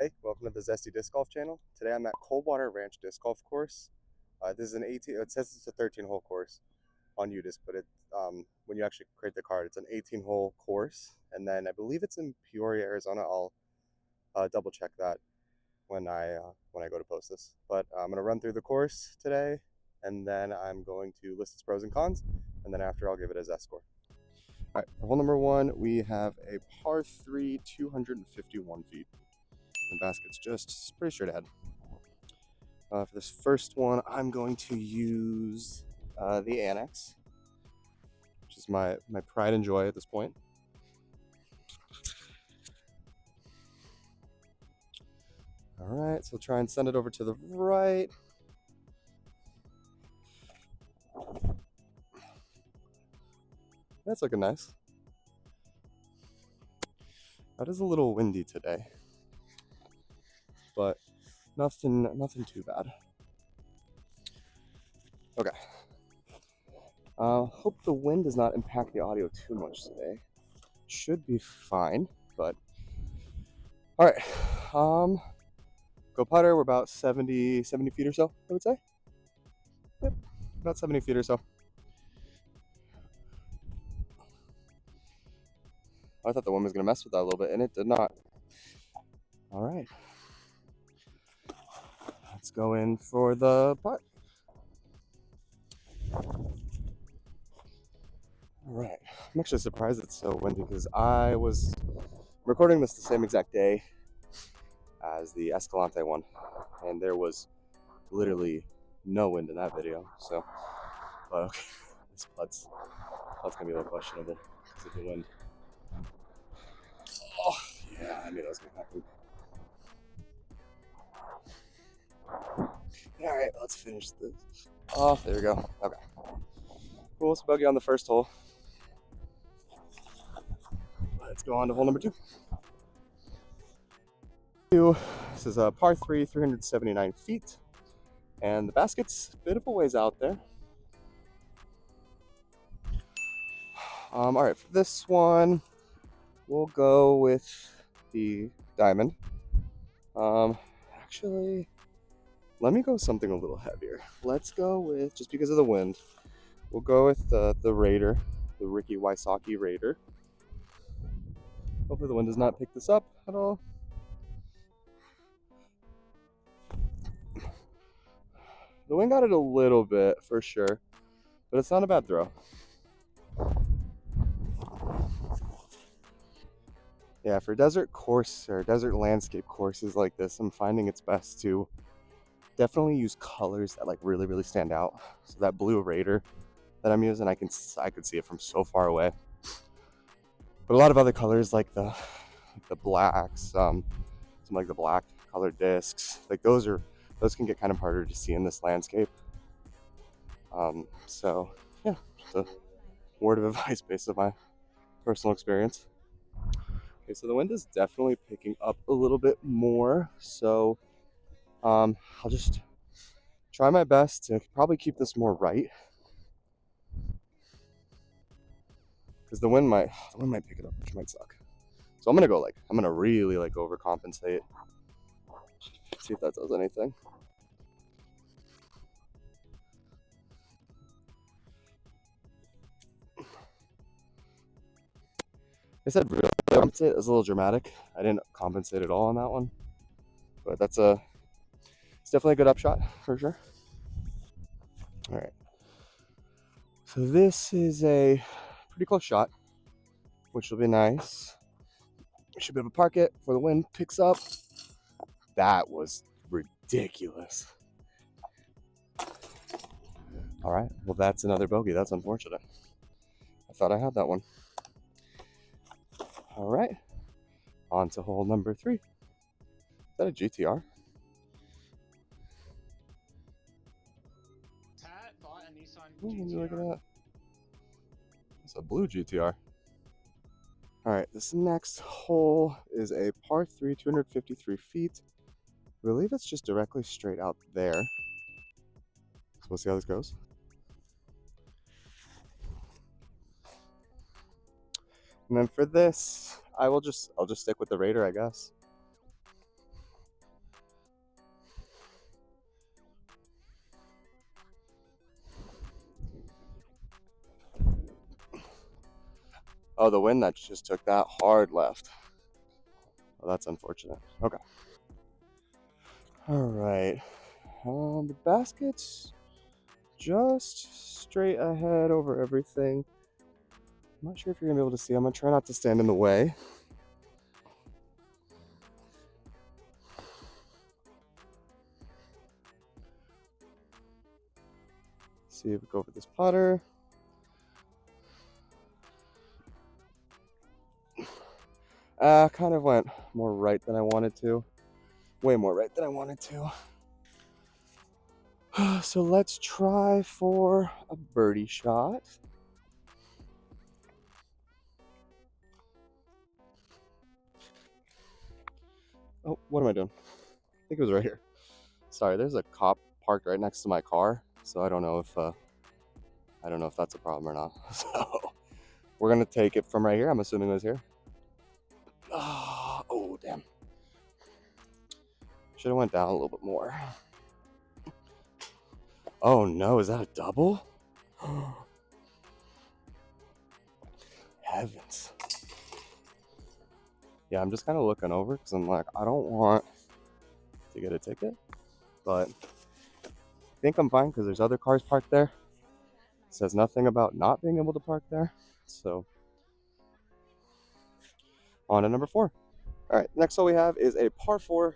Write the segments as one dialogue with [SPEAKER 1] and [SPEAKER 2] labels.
[SPEAKER 1] Hey, welcome to the Zesty Disc Golf channel. Today I'm at Coldwater Ranch Disc Golf Course. This is an 18, it says it's a 13-hole course on UDisc, but when you actually create the card, it's an 18-hole course. And then I believe it's in Peoria, Arizona. I'll double check that when I go to post this. But I'm going to run through the course today, and then I'm going to list its pros and cons, and then after I'll give it a Zest score. All right, for hole number one, we have a par 3, 251 feet. The basket's just pretty straight ahead. For this first one, I'm going to use the Annex, which is my pride and joy at this point. All right, so try and send it over to the right. That's looking nice. It is a little windy today, but nothing too bad. Okay. Hope the wind does not impact the audio too much today. Should be fine, but all right. Go putter. We're about 70 feet or so, I would say. Yep, about 70 feet or so. I thought the wind was going to mess with that a little bit, and it did not. All right. Let's go in for the putt. All right. I'm actually surprised it's so windy because I was recording this the same exact day as the Escalante one, and there was literally no wind in that video. So, but okay, this putt's gonna be a little questionable because of the wind. Oh, yeah, I knew that was gonna happen. All right, let's finish this. Oh, there we go. Okay. Cool, it's bogey on the first hole. Let's go on to hole number two. This is a par 3, 379 feet, and the basket's a bit of a ways out there. All right, for this one, we'll go with the diamond. Actually, let me go something a little heavier. Let's go with, just because of the wind, we'll go with the Raider, the Ricky Wysocki Raider. Hopefully the wind does not pick this up at all. The wind got it a little bit for sure, but it's not a bad throw. Yeah, for desert course or desert landscape courses like this, I'm finding it's best to definitely use colors that like really stand out. So that blue Raider that I'm using, I could see it from so far away. But a lot of other colors like the blacks, some like the black colored discs, like those can get kind of harder to see in this landscape. So yeah, just a word of advice based on my personal experience. Okay, so the wind is definitely picking up a little bit more. So I'll just try my best to probably keep this more right, because the wind might pick it up, which might suck. So I'm gonna really like overcompensate. See if that does anything. I said really compensate is a little dramatic. I didn't compensate at all on that one, but it's definitely a good upshot for sure. All right. So this is a pretty close shot, which will be nice. We should be able to park it before the wind picks up. That was ridiculous. All right, well, that's another bogey. That's unfortunate. I thought I had that one. All right, on to hole number 3. Is that a GTR?
[SPEAKER 2] Pat bought a Nissan
[SPEAKER 1] Ooh, look at
[SPEAKER 2] GTR.
[SPEAKER 1] that. It's a blue GTR. All right, this next hole is a par 3, 253 feet. I believe it's just directly straight out there. So we'll see how this goes. And then for this, I'll just stick with the Raider, I guess. Oh, the wind that just took that hard left. Oh, that's unfortunate. Okay. All right. The basket's just straight ahead over everything. I'm not sure if you're gonna be able to see. I'm gonna try not to stand in the way. See if we go for this putter. Kind of went more right than I wanted to. Way more right than I wanted to. So let's try for a birdie shot. Oh, what am I doing? I think it was right here. Sorry, there's a cop parked right next to my car, so I don't know if that's a problem or not. So we're gonna take it from right here. I'm assuming it was here. Oh damn! Should have went down a little bit more. Oh no, is that a double? Heavens. Yeah, I'm just kind of looking over because I'm like, I don't want to get a ticket, but I think I'm fine because there's other cars parked there. It says nothing about not being able to park there. So on to number 4. All right, next hole we have is a par 4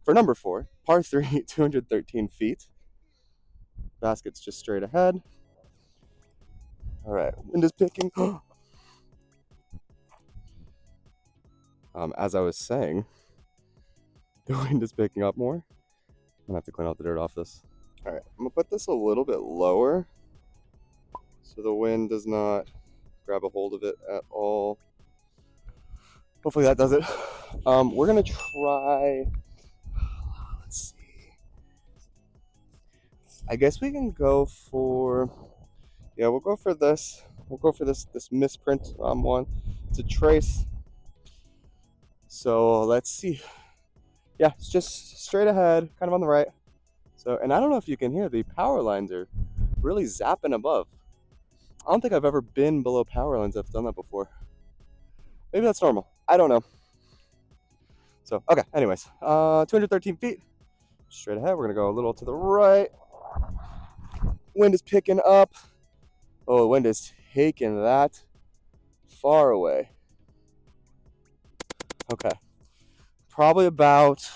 [SPEAKER 1] for number 4, par 3, 213 feet. Basket's just straight ahead. All right, wind is picking. As I was saying, the wind is picking up more. I'm gonna have to clean out the dirt off this. All right, I'm gonna put this a little bit lower so the wind does not grab a hold of it at all. Hopefully that does it. We're gonna try. Let's see. I guess we can go for. Yeah, we'll go for this. We'll go for this misprint one. It's a trace. So let's see. Yeah, it's just straight ahead, kind of on the right. So, and I don't know if you can hear, the power lines are really zapping above. I don't think I've ever been below power lines. I've done that before. Maybe that's normal. I don't know. So, okay, anyways, 213 feet. Straight ahead, we're gonna go a little to the right. Wind is picking up. Oh, the wind is taking that far away. Okay, probably about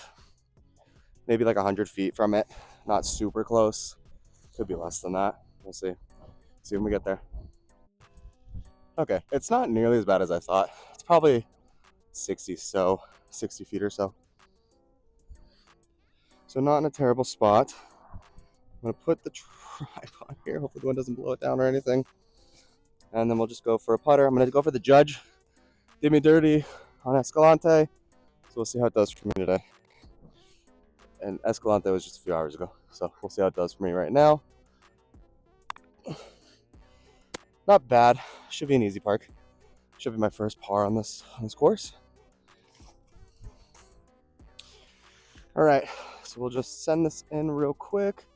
[SPEAKER 1] maybe like 100 feet from it. Not super close. Could be less than that. We'll see. See when we get there. Okay, it's not nearly as bad as I thought. It's probably 60 feet or so. So not in a terrible spot. I'm gonna put the tripod here. Hopefully the wind doesn't blow it down or anything. And then we'll just go for a putter. I'm gonna go for the judge. Did me dirty on Escalante. So we'll see how it does for me today. And Escalante was just a few hours ago. So we'll see how it does for me right now. Not bad. Should be an easy park. Should be my first par on this course. All right, so we'll just send this in real quick.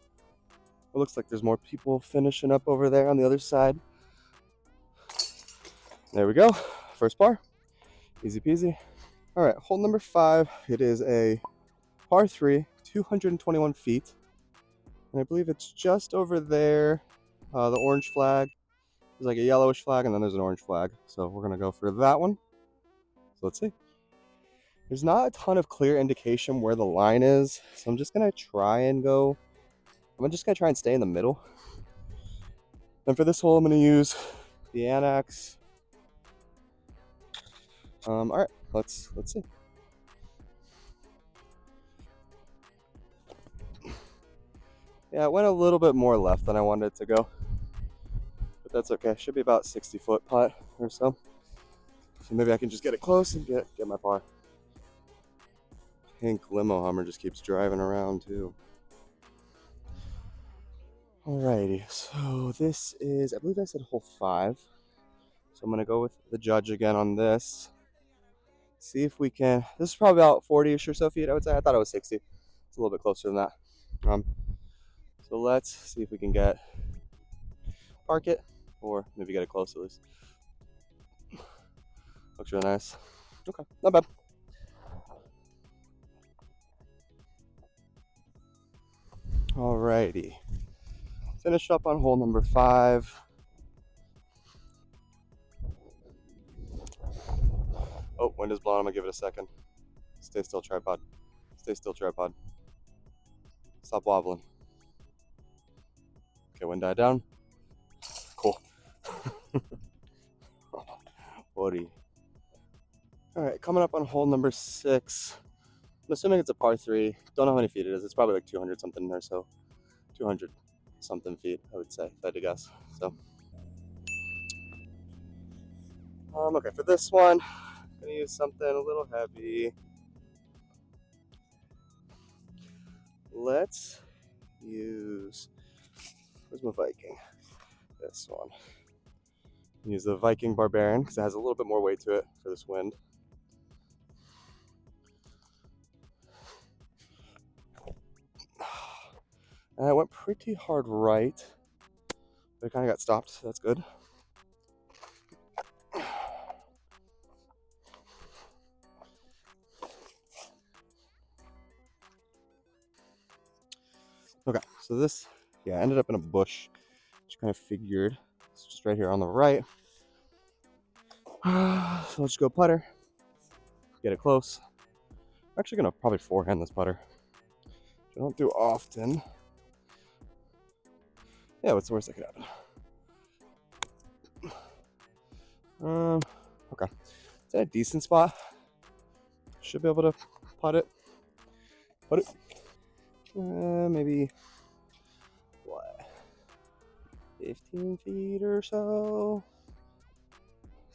[SPEAKER 1] It looks like there's more people finishing up over there on the other side. There we go. First par. Easy peasy. All right, hole number 5. It is a par 3, 221 feet. And I believe it's just over there. The orange flag. There's like a yellowish flag, and then there's an orange flag. So we're going to go for that one. So let's see. There's not a ton of clear indication where the line is. So I'm just going to try and go. I'm just going to try and stay in the middle. And for this hole, I'm going to use the Annex. All right, let's see. Yeah, it went a little bit more left than I wanted it to go, but that's okay. Should be about 60-foot putt or so. So maybe I can just get it close and get my par. Pink limo Hummer just keeps driving around too. Alrighty, so this is, I believe I said hole 5. So I'm gonna go with the judge again on this. See if we can. This is probably about 40-ish or so feet, I would say. I thought it was 60. It's a little bit closer than that. So let's see if we can park it, or maybe get it close at least. Looks really nice. Okay, not bad. Alrighty. Finish up on hole number 5. Oh, wind is blowing. I'm gonna give it a second. Stay still, tripod. Stay still, tripod. Stop wobbling. Okay, wind died down. Cool. Buddy. Alright, coming up on hole number 6. I'm assuming it's a par 3. Don't know how many feet it is. It's probably like 200 something or so. 200 something feet, I would say, if I had to guess. So, okay, for this one, I'm gonna use something a little heavy. Let's use, where's my Viking? This one. Use the Viking Barbarian because it has a little bit more weight to it for this wind. And I went pretty hard right, but it kind of got stopped, so that's good. Okay, so this, ended up in a bush, which kind of figured. It's just right here on the right. So I'll just go putter, get it close. I'm actually gonna probably forehand this putter, which I don't do often. Yeah, what's the worst that could happen? Okay, it's in a decent spot. Should be able to putt it. Maybe what, 15 feet or so,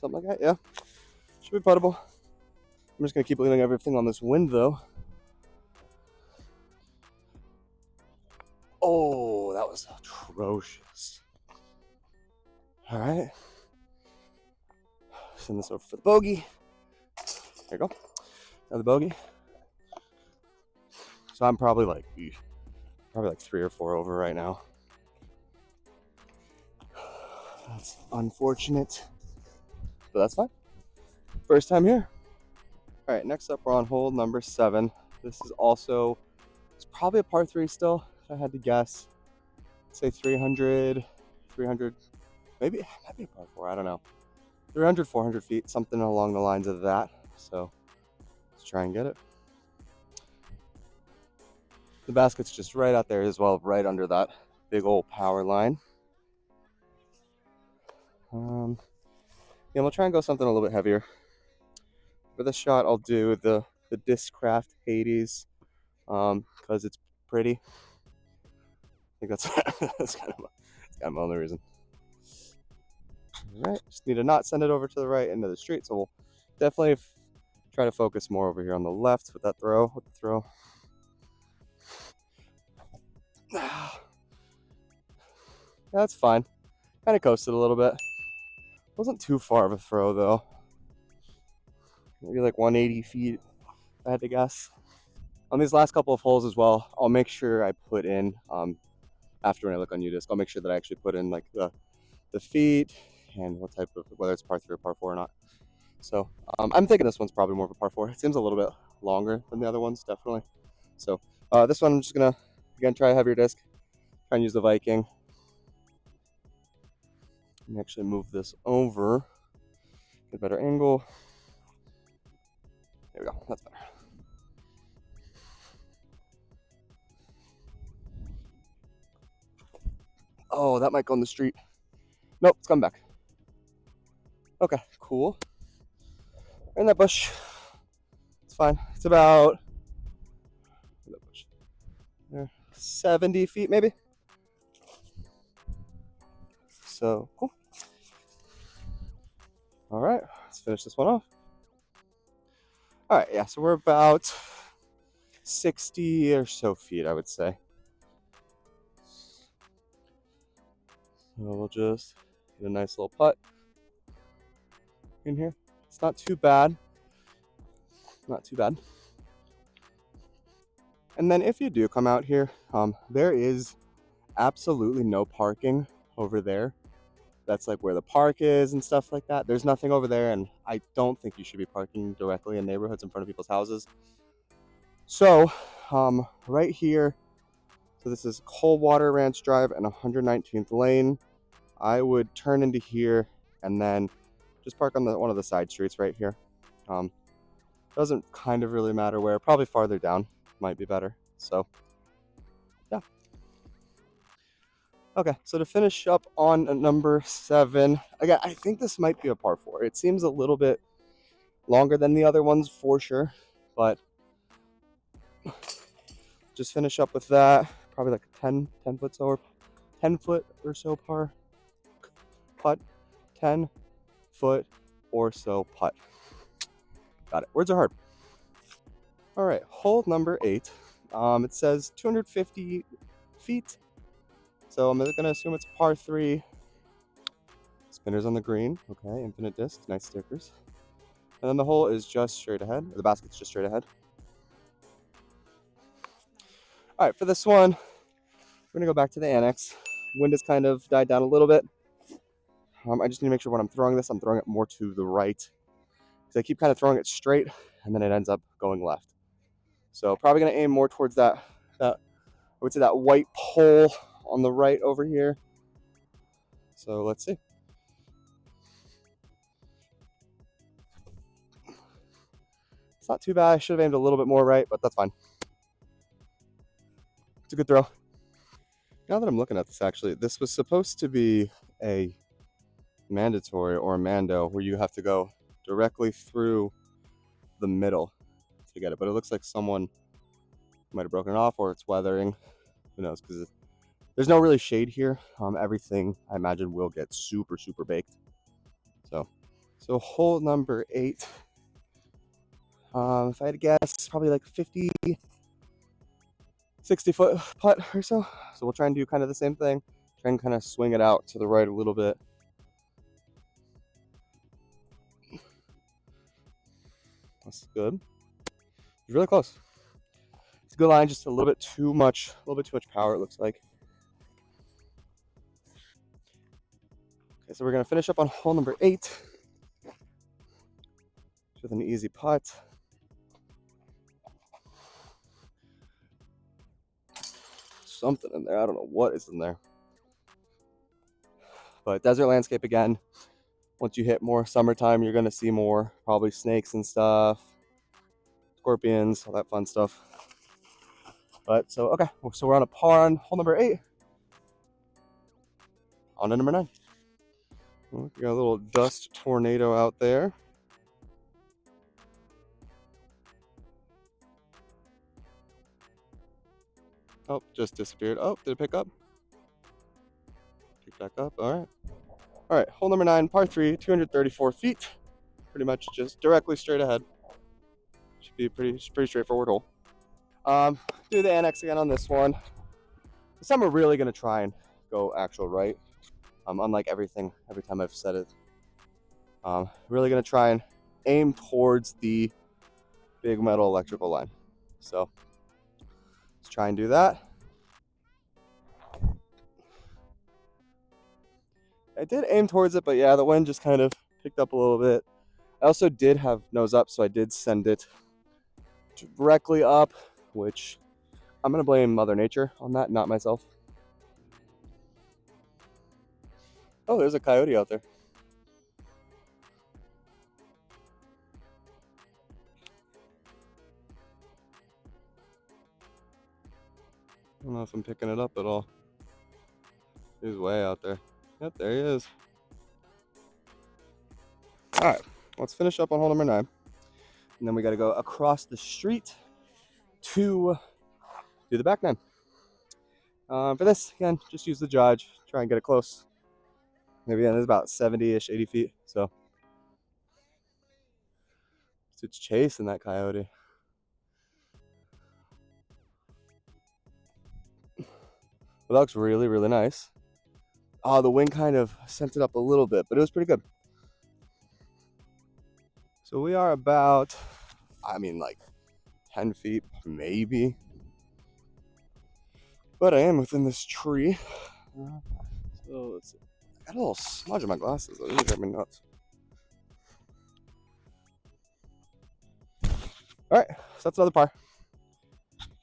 [SPEAKER 1] something like that. Yeah, should be puttable. I'm just gonna keep leaning everything on this wind though. Oh, that was atrocious. All right, send this over for the bogey. There you go. Another bogey. So I'm probably like 3 or 4 over right now. That's unfortunate, but that's fine. First time here. All right, next up we're on hole number 7. This is also, it's probably a par 3 still, if I had to guess. Say 300, maybe it might be a par 4, I don't know. 300, 400 feet, something along the lines of that. So let's try and get it. The basket's just right out there as well, right under that big old power line. We'll try and go something a little bit heavier. For this shot, I'll do the Discraft Hades, because it's pretty. I think that's kind of my only reason. All right, just need to not send it over to the right into the street. So we'll definitely try to focus more over here on the left with that throw. That's fine. Kind of coasted a little bit. Wasn't too far of a throw though. Maybe like 180 feet, if I had to guess. On these last couple of holes as well, I'll make sure I put in, after when I look on UDisc, I'll make sure that I actually put in like the feet and what type of, whether it's par 3 or par 4 or not. So I'm thinking this one's probably more of a par 4. It seems a little bit longer than the other ones, definitely. So this one I'm just gonna, again, try a heavier disc, try and use the Viking. Let me actually move this over, get a better angle. There we go, that's better. Oh, that might go in the street. Nope, it's coming back. Okay, cool. In that bush. It's fine. It's about 70 feet maybe. So cool. All right, let's finish this one off. All right, yeah, so we're about 60 or so feet, I would say. So we'll just get a nice little putt in here. It's not too bad. Not too bad. And then if you do come out here, there is absolutely no parking over there. That's like where the park is and stuff like that. There's nothing over there, and I don't think you should be parking directly in neighborhoods in front of people's houses. So, right here, so this is Coldwater Ranch Drive and 119th Lane. I would turn into here and then just park on one of the side streets right here. Doesn't kind of really matter where, probably farther down might be better. So, yeah. Okay, so to finish up on number 7, again, I think this might be a par 4. It seems a little bit longer than the other ones for sure, but just finish up with that. Probably like a 10 foot or so par putt, 10 foot or so putt. Got it. Words are hard. All right, hole number 8. It says 250 feet, so I'm gonna assume it's par 3. Spinners on the green. Okay, infinite disc, nice stickers. And then the hole is just straight ahead. Or the basket's just straight ahead. All right, for this one, we're gonna go back to the annex. Wind has kind of died down a little bit. I just need to make sure when I'm throwing this, I'm throwing it more to the right, because I keep kind of throwing it straight, and then it ends up going left. So probably gonna aim more towards that I would say that white pole on the right over here. So let's see. It's not too bad. I should have aimed a little bit more right, but that's fine. It's a good throw. Now that I'm looking at this, actually, this was supposed to be a mandatory or a mando where you have to go directly through the middle to get it, but it looks like someone might have broken it off, or it's weathering. Who knows? Because there's no really shade here. Everything I imagine will get super baked. So hole number 8. If I had to guess, probably like 50, 60 foot putt or so. So we'll try and do kind of the same thing. Try and kind of swing it out to the right a little bit. That's good. It's really close. It's a good line, just a little bit too much power, it looks like. Okay, so we're gonna finish up on hole number 8 with an easy putt. Something in there. I don't know what is in there. But desert landscape again. Once you hit more summertime, you're gonna see more probably snakes and stuff, scorpions, all that fun stuff. But so okay, so we're on a par on hole number 8. On to number 9. We got a little dust tornado out there. Oh, just disappeared. Oh, did it pick up? Pick back up. All right. Hole number 9, par 3, 234 feet. Pretty much just directly straight ahead. Should be pretty straightforward hole. Do the annex again on this one. This time we're really gonna try and go actual right. Unlike every time I've said it. Really gonna try and aim towards the big metal electrical line. So let's try and do that. I did aim towards it, but yeah, the wind just kind of picked up a little bit. I also did have nose up, so I did send it directly up, which I'm gonna blame Mother Nature on that, not myself. Oh, there's a coyote out there. I don't know if I'm picking it up at all. He's way out there. Yep, there he is. All right, let's finish up on hole number 9. And then we got to go across the street to do the back 9. For this, again, just use the judge. Try and get it close. Maybe again, it's about 70-ish, 80 feet. So it's chasing that coyote. Well, that looks really nice. Oh, the wind kind of sent it up a little bit, but it was pretty good. So we are about, like 10 feet, maybe. But I am within this tree. So let's see. Got a little smudge on my glasses. That really drive me nuts. All right, so that's another par.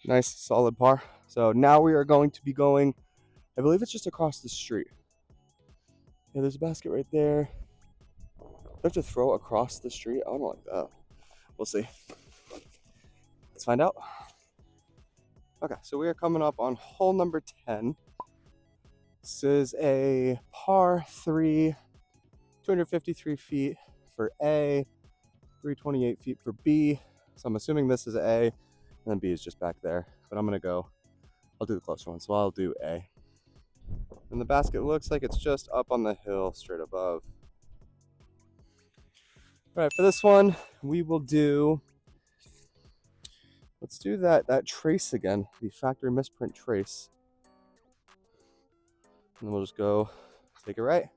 [SPEAKER 1] Nice, solid par. So now we are going to be going, I believe it's just across the street. Yeah, there's a basket right there. Do I have to throw across the street? I don't like that. We'll see. Let's find out. Okay, so we are coming up on hole number 10. This is a par 3, 253 feet for A, 328 feet for B. So I'm assuming this is A, and then B is just back there. But I'm gonna go, I'll do the closer one, so I'll do A. And the basket looks like it's just up on the hill straight above. All right, for this one, we will do, let's do that trace again, the factory misprint trace. And then we'll just go take it right,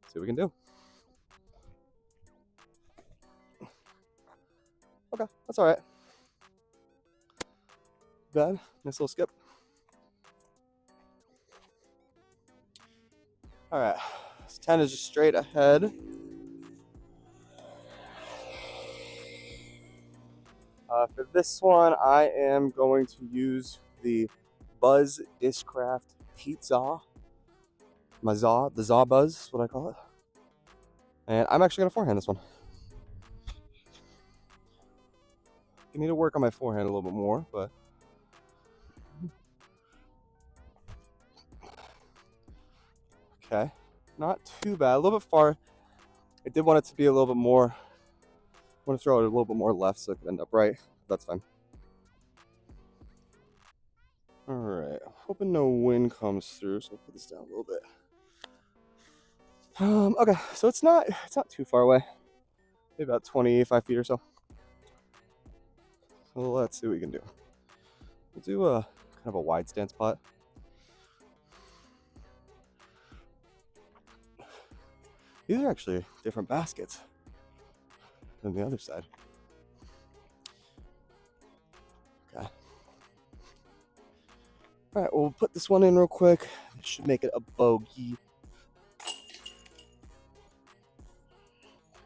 [SPEAKER 1] see what we can do. Okay, that's all right. Bad, nice little skip. All right, this 10 is just straight ahead. For this one, I am going to use the Buzz Discraft Pizza. The Zaw Buzz is what I call it. And I'm actually going to forehand this one. I need to work on my forehand a little bit more, but okay, not too bad. A little bit far. I did want it to be a little bit more. I want to throw it a little bit more left so it could end up right. That's fine. All right, hoping no wind comes through, so I'll put this down a little bit. Okay, so it's not too far away. Maybe about 25 feet or so. So let's see what we can do. We'll do a kind of a wide stance putt. These are actually different baskets than the other side. Okay. All right, we'll put this one in real quick. It should make it a bogey.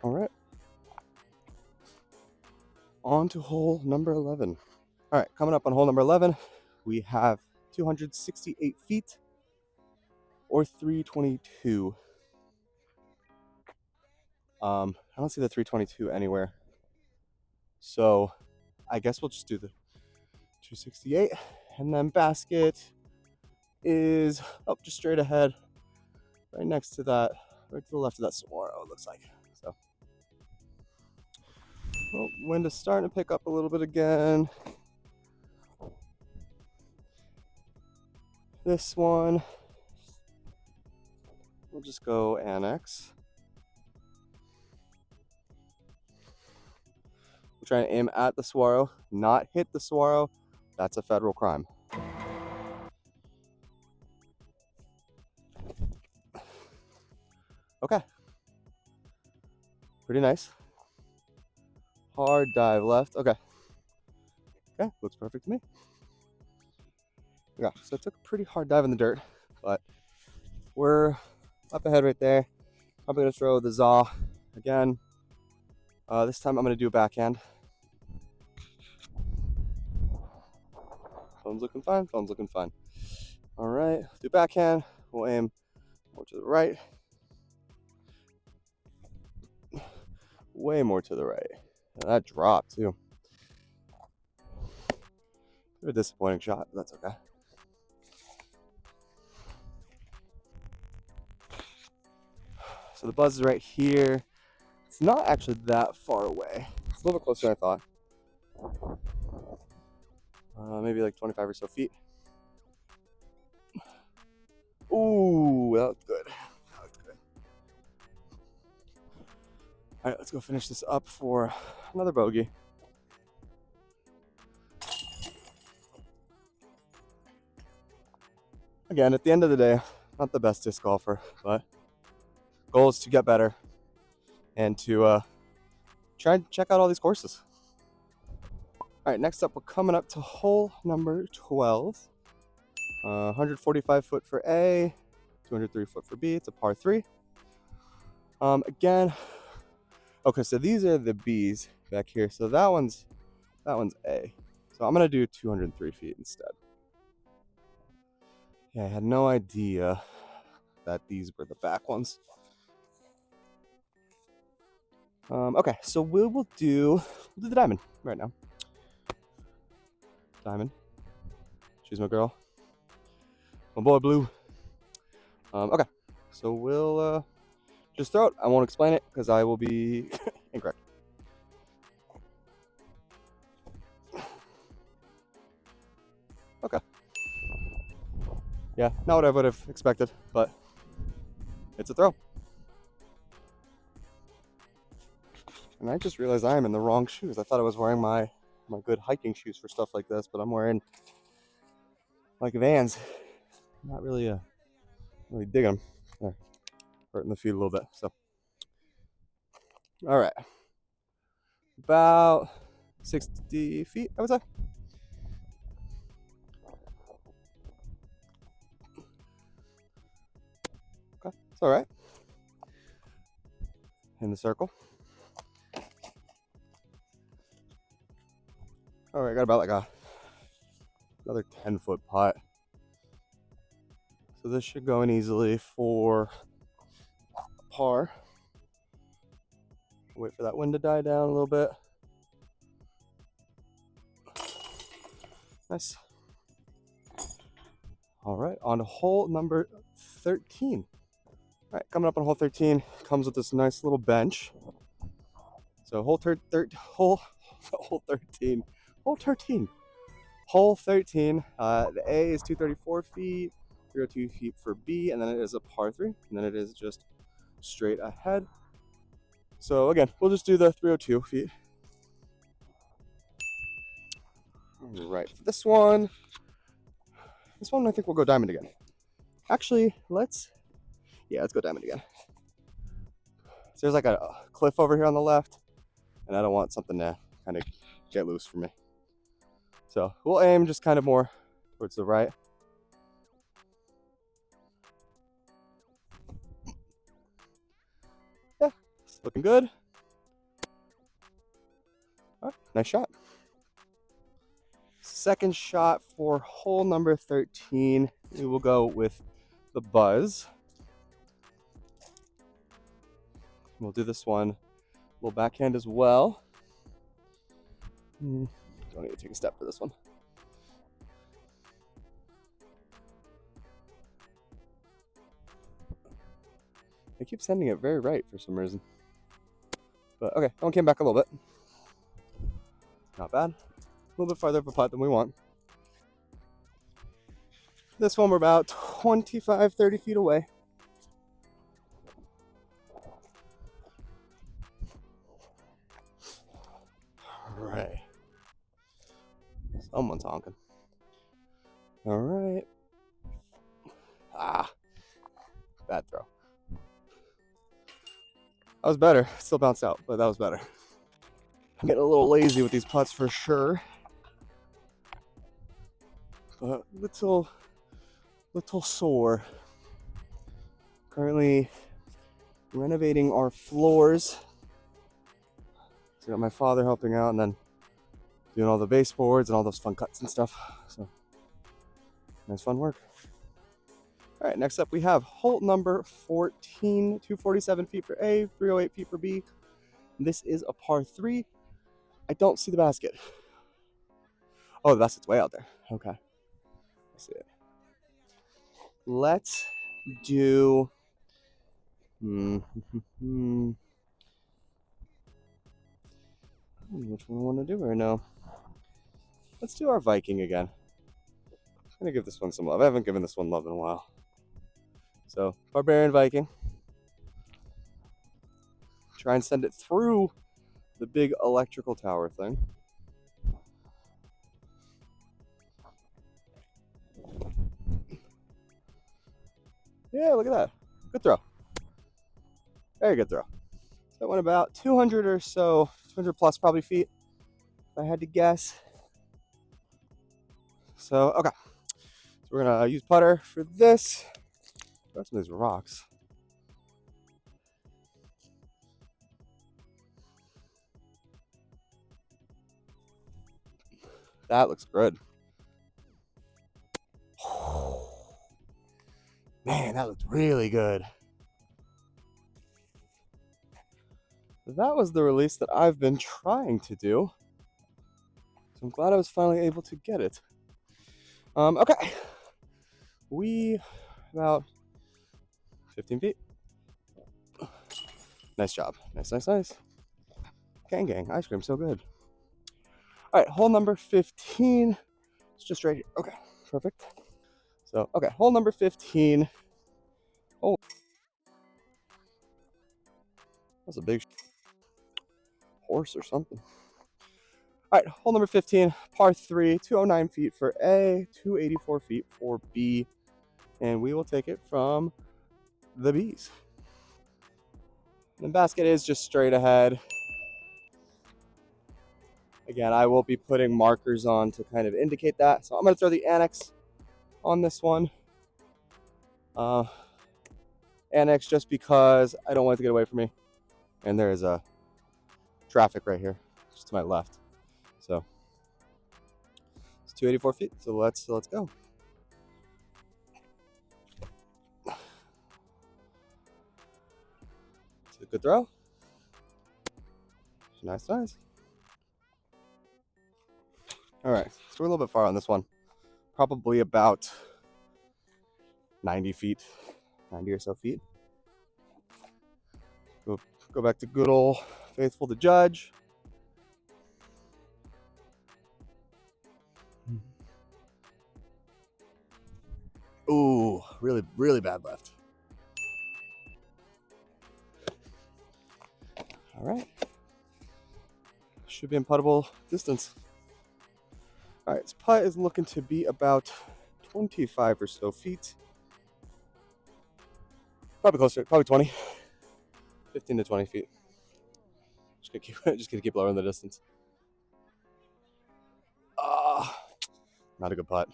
[SPEAKER 1] All right. On to hole number 11. All right, coming up on hole number 11, we have 268 feet or 322. I don't see the 322 anywhere. So I guess we'll just do the 268. And then basket is up just straight ahead, right next to that, right to the left of that saguaro, it looks like. So, well, wind is starting to pick up a little bit again. This one, we'll just go annex. We're trying to aim at the saguaro, not hit the saguaro. That's a federal crime. Okay. Pretty nice. Hard dive left. Okay. Okay, looks perfect to me. Yeah, so I took a pretty hard dive in the dirt, but we're up ahead right there. Probably gonna throw the Zaw again. This time I'm gonna do a backhand. Phone's looking fine, phone's looking fine. All right, do backhand. We'll aim more to the right. Way more to the right. And that dropped too. A disappointing shot, but that's okay. So the buzz is right here. It's not actually that far away. It's a little bit closer than I thought. Maybe like 25 or so feet. Ooh, that looked good. That looked good. All right, let's go finish this up for another bogey. Again, at the end of the day, not the best disc golfer, but goal is to get better and to try and check out all these courses. All right, next up, we're coming up to hole number 12. 145 foot for A, 203 foot for B. It's a par 3. Again, okay, so these are the B's back here. So that one's A. So I'm gonna do 203 feet instead. Yeah, I had no idea that these were the back ones. Okay, so we'll do the diamond right now. Diamond. She's my girl. My boy Blue. Okay, so we'll just throw it. I won't explain it because I will be incorrect. Okay. Yeah, not what I would have expected, but it's a throw. And I just realized I am in the wrong shoes. I thought I was wearing my good hiking shoes for stuff like this, but I'm wearing like Vans. Not really really digging them. They're hurting the feet a little bit. So, all right, about 60 feet, I would say. Okay, it's all right. In the circle. All right, got about like another 10-foot putt. So this should go in easily for a par. Wait for that wind to die down a little bit. Nice. All right, on to hole number 13. All right, coming up on hole 13 comes with this nice little bench. So hole 13, hole 13. The A is 234 feet, 302 feet for B, and then it is a par 3, and then it is just straight ahead. So again, we'll just do the 302 feet. All right, for this one I think we'll go diamond again. Actually, let's go diamond again. So there's like a cliff over here on the left, and I don't want something to kind of get loose for me. So we'll aim just kind of more towards the right. Yeah, it's looking good. All right, nice shot. Second shot for hole number 13. We will go with the Buzz. We'll do this one a little backhand as well. Don't need to take a step for this one. I keep sending it very right for some reason. But okay, that one came back a little bit. Not bad. A little bit farther of a putt than we want. This one we're about 25, 30 feet away. All right. Someone's honking. All right. Bad throw. That was better. Still bounced out, but that was better. I'm getting a little lazy with these putts for sure. But little sore. Currently renovating our floors. So I got my father helping out and then doing all the baseboards and all those fun cuts and stuff. So nice fun work. All right, next up we have hole number 14, 247 feet for A, 308 feet for B. This is a par 3. I don't see the basket. Oh, the basket's way out there. Okay. I see it. Let's do... which one I want to do right now? Let's do our Viking again. I'm going to give this one some love. I haven't given this one love in a while. So, Barbarian Viking. Try and send it through the big electrical tower thing. Yeah, look at that. Good throw. Very good throw. So that went about 200 or so, 200 plus probably feet, if I had to guess. So, okay. So we're going to use putter for this. Got some of these rocks. That looks good. Man, that looked really good. That was the release that I've been trying to do. So I'm glad I was finally able to get it. Okay. We about 15 feet. Nice job. Nice, nice, nice. Gang, ice cream, so good. All right, hole number 15. It's just right here. Okay, perfect. So, okay, hole number 15. Oh, that's a big horse or something. All right, hole number 15, par 3, 209 feet for A, 284 feet for B, and we will take it from the B's. The basket is just straight ahead. Again, I will be putting markers on to kind of indicate that. So I'm going to throw the annex on this one. Annex just because I don't want it to get away from me. And there is a traffic right here, just to my left. So it's 284 feet. So let's go. It's a good throw. Nice, nice. All right, so we're a little bit far on this one. Probably about 90 feet, 90 or so feet. Go back to good old faithful to judge. Ooh, really, really bad left. All right. Should be in puttable distance. All right, this putt is looking to be about 25 or so feet. Probably closer, probably 20. 15 to 20 feet. Just gonna keep lowering the distance. Not a good putt.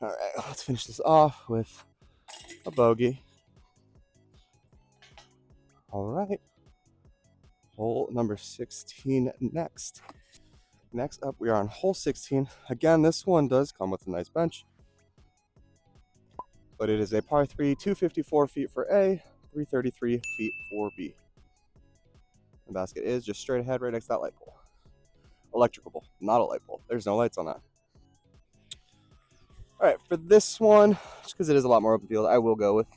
[SPEAKER 1] All right, let's finish this off with a bogey. All right, hole number 16 next. Next up, we are on hole 16. Again, this one does come with a nice bench, but it is a par 3, 254 feet for A, 333 feet for B. The basket is just straight ahead right next to that light pole. Electrical pole, not a light pole. There's no lights on that. All right, for this one, just because it is a lot more open field, I will go with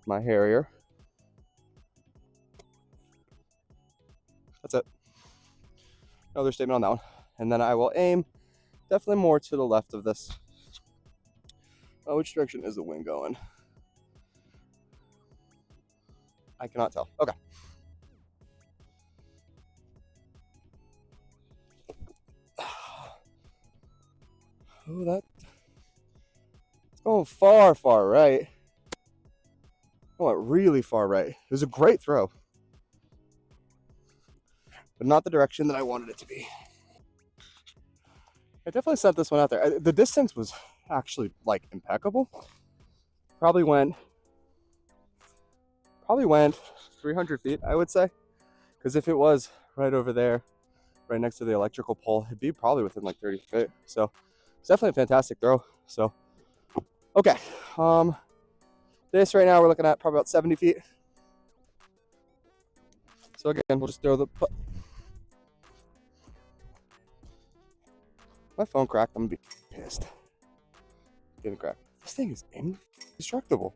[SPEAKER 1] my Harrier. That's it. No other statement on that one. And then I will aim definitely more to the left of this. Oh, which direction is the wind going? I cannot tell. Okay. Oh, that's going far, far right. I went really far right. It was a great throw, but not the direction that I wanted it to be. I definitely sent this one out there. The distance was actually like impeccable. Probably went 300 feet, I would say. Because if it was right over there, right next to the electrical pole, it'd be probably within like 30 feet. So it's definitely a fantastic throw. So, okay. This right now we're looking at probably about 70 feet. So again, we'll just throw the putt. My phone cracked. I'm gonna be pissed. Didn't crack. This thing is indestructible.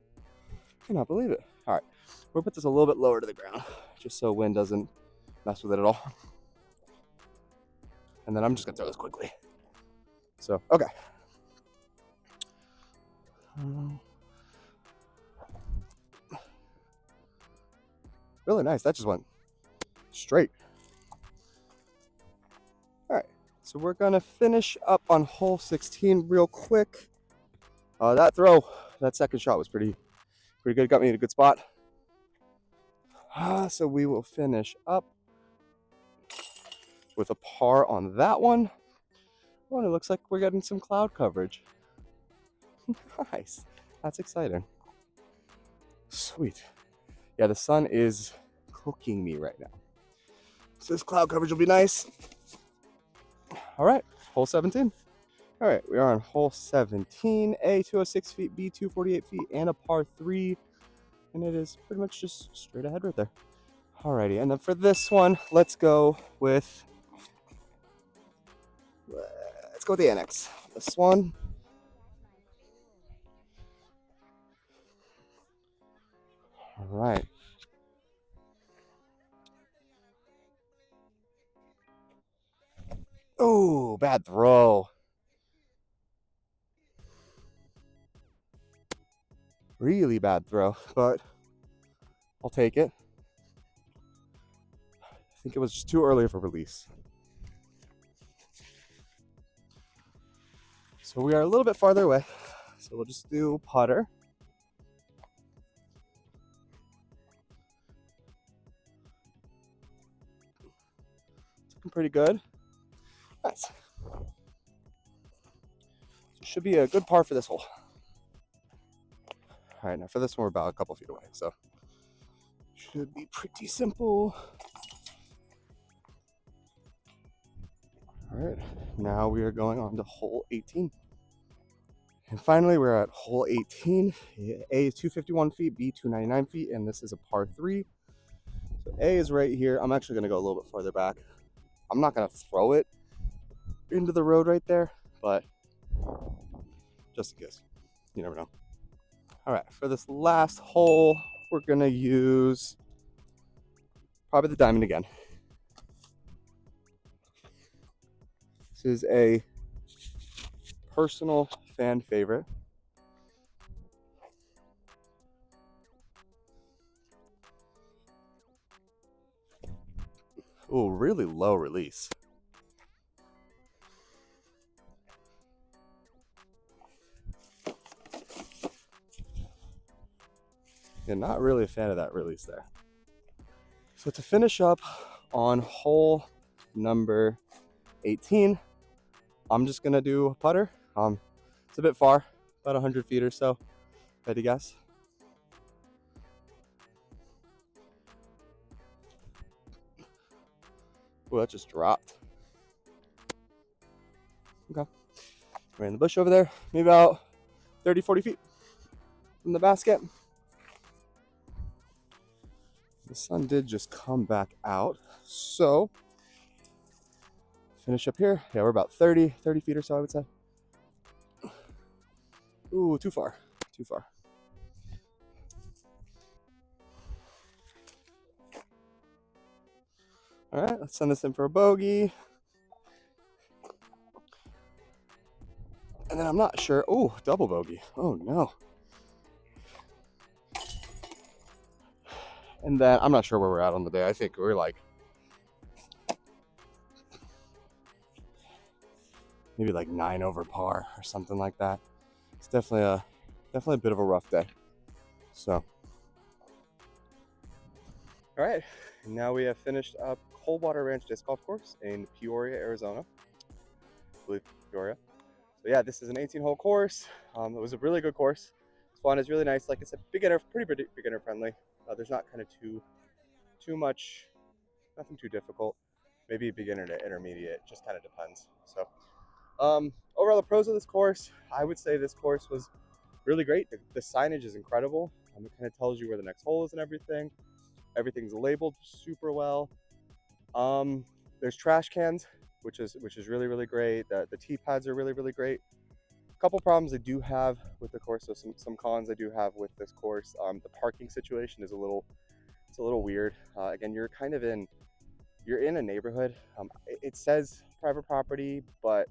[SPEAKER 1] I cannot believe it. All right, we'll put this a little bit lower to the ground, just so wind doesn't mess with it at all. And then I'm just gonna throw this quickly. So, okay. Really nice. That just went straight. All right, so we're gonna finish up on hole 16 real quick. That throw, that second shot was pretty good. Got me in a good spot. So we will finish up with a par on that one. Oh, and it looks like we're getting some cloud coverage. Nice. That's exciting. Sweet. Yeah, the sun is cooking me right now. So this cloud coverage will be nice. All right, hole 17. All right, we are on hole 17. A, 206 feet, B, 248 feet, and a par 3. And it is pretty much just straight ahead right there. Alrighty, and then for this one, let's go with the annex. This one. All right. Oh, bad throw. Really bad throw, but I'll take it. I think it was just too early of a release. So we are a little bit farther away. So we'll just do putter. It's looking pretty good. Nice. So should be a good par for this hole. All right, now for this one, we're about a couple feet away. So should be pretty simple. All right, now we are going on to hole 18. And finally, we're at hole 18. A is 251 feet, B 299 feet, and this is a par 3. So A is right here. I'm actually going to go a little bit farther back. I'm not going to throw it into the road right there, but just in case. You never know. All right, for this last hole, we're going to use probably the diamond again. This is a personal fan favorite. Ooh, really low release. Yeah, not really a fan of that release there. So to finish up on hole number 18, I'm just gonna do a putter. It's a bit far, about 100 feet or so. Ready to guess? Oh, that just dropped. Okay. Right in the bush over there, maybe about 30, 40 feet from the basket. The sun did just come back out. So, finish up here. Yeah, we're about 30 feet or so, I would say. Ooh, too far. Too far. All right, let's send this in for a bogey. And then I'm not sure. Oh, double bogey. Oh, no. And then I'm not sure where we're at on the day. I think we're like maybe like 9 over par or something like that. It's definitely a bit of a rough day. So, all right, now we have finished up Coldwater Ranch Disc Golf Course in Peoria, Arizona. I believe Peoria. So yeah, this is an 18-hole course. It was a really good course. It's fun. It's really nice. Like I said, pretty beginner friendly. There's not kind of too much, nothing too difficult. Maybe beginner to intermediate, just kind of depends. So overall, the pros of this course, I would say this course was really great. The signage is incredible. It kind of tells you where the next hole is and everything. Everything's labeled super well. There's trash cans, which is really, really great. The tee pads are really, really great. A couple problems I do have with the course, so some cons I do have with this course. The parking situation is a little weird. Again, you're in a neighborhood. It says private property, but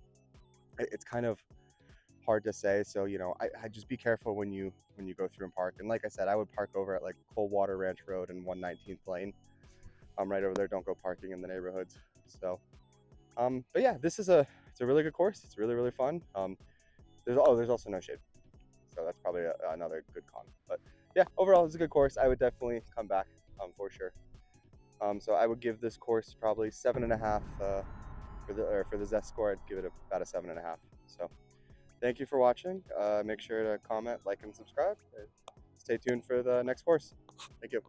[SPEAKER 1] it's kind of hard to say. So I just be careful when you go through and park. And like I said, I would park over at like Coldwater Ranch Road and 119th Lane. Right over there. Don't go parking in the neighborhoods. So, but yeah, it's a really good course. It's really, really fun. There's also no shade, so that's probably another good con. But yeah, overall, it's a good course. I would definitely come back for sure. So I would give this course probably 7.5 for for the Zest score, I'd give it about a 7.5. So thank you for watching. Make sure to comment, like, and subscribe. Stay tuned for the next course. Thank you.